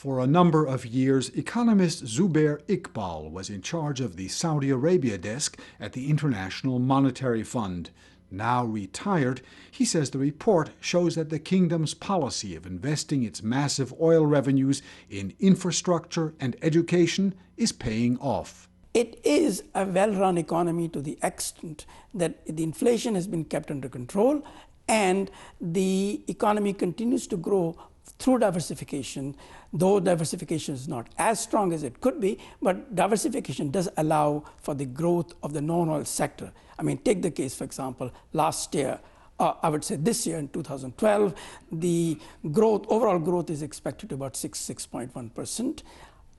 For a number of years, economist Zubair Iqbal was in charge of the Saudi Arabia desk at the International Monetary Fund. Now retired, he says the report shows that the kingdom's policy of investing its massive oil revenues in infrastructure and education is paying off. It is a well-run economy to the extent that the inflation has been kept under control and the economy continues to grow through diversification, though diversification is not as strong as it could be, but diversification does allow for the growth of the non-oil sector. I mean, take the case, for example, last year, I would say this year in 2012, the overall growth is expected to about 6.1%.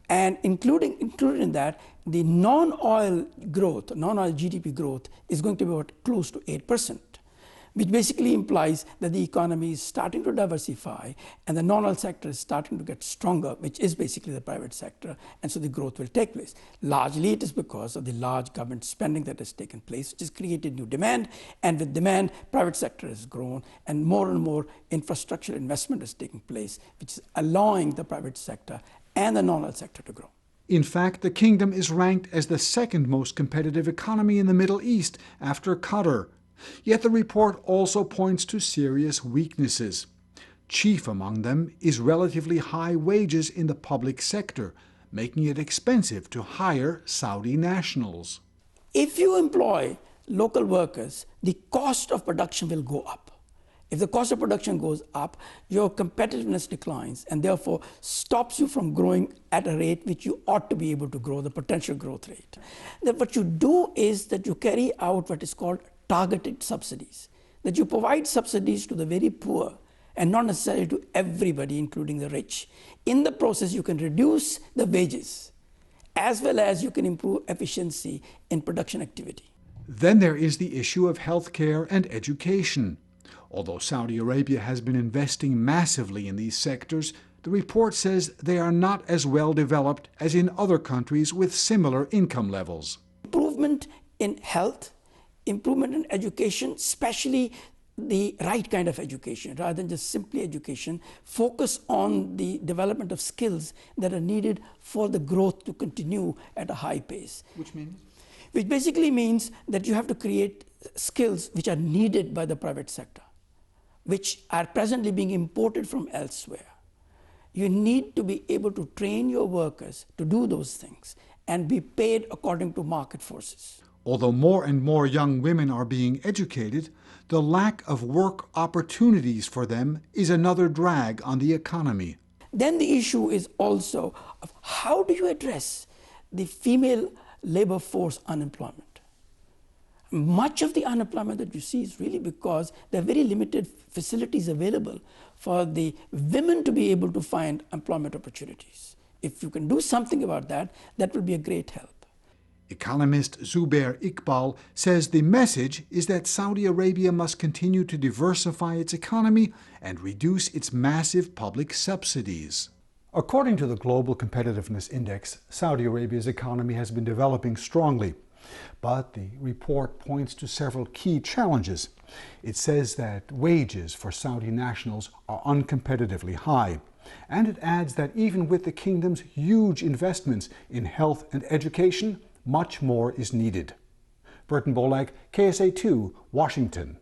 And included in that, the non-oil growth, non-oil GDP growth is going to be about close to 8%. Which basically implies that the economy is starting to diversify and the non-oil sector is starting to get stronger, which is basically the private sector, and so the growth will take place. Largely it is because of the large government spending that has taken place, which has created new demand, and with demand, private sector has grown, and more infrastructure investment is taking place, which is allowing the private sector and the non-oil sector to grow. In fact, the kingdom is ranked as the second most competitive economy in the Middle East after Qatar. Yet the report also points to serious weaknesses. Chief among them is relatively high wages in the public sector, making it expensive to hire Saudi nationals. If you employ local workers, the cost of production will go up. If the cost of production goes up, your competitiveness declines and therefore stops you from growing at a rate which you ought to be able to grow, the potential growth rate. Then what you do is that you carry out what is called targeted subsidies, that you provide subsidies to the very poor and not necessarily to everybody, including the rich. In the process, you can reduce the wages as well as you can improve efficiency in production activity. Then there is the issue of healthcare and education. Although Saudi Arabia has been investing massively in these sectors, the report says they are not as well developed as in other countries with similar income levels. Improvement in health, improvement in education, especially the right kind of education, rather than just simply education, focus on the development of skills that are needed for the growth to continue at a high pace. Which means? Which basically means that you have to create skills which are needed by the private sector, which are presently being imported from elsewhere. You need to be able to train your workers to do those things and be paid according to market forces. Although more and more young women are being educated, the lack of work opportunities for them is another drag on the economy. Then the issue is also of how do you address the female labor force unemployment? Much of the unemployment that you see is really because there are very limited facilities available for the women to be able to find employment opportunities. If you can do something about that, that will be a great help. Economist Zubair Iqbal says the message is that Saudi Arabia must continue to diversify its economy and reduce its massive public subsidies. According to the Global Competitiveness Index, Saudi Arabia's economy has been developing strongly. But the report points to several key challenges. It says that wages for Saudi nationals are uncompetitively high. And it adds that even with the kingdom's huge investments in health and education, much more is needed. Burton Bolak, KSA2, Washington.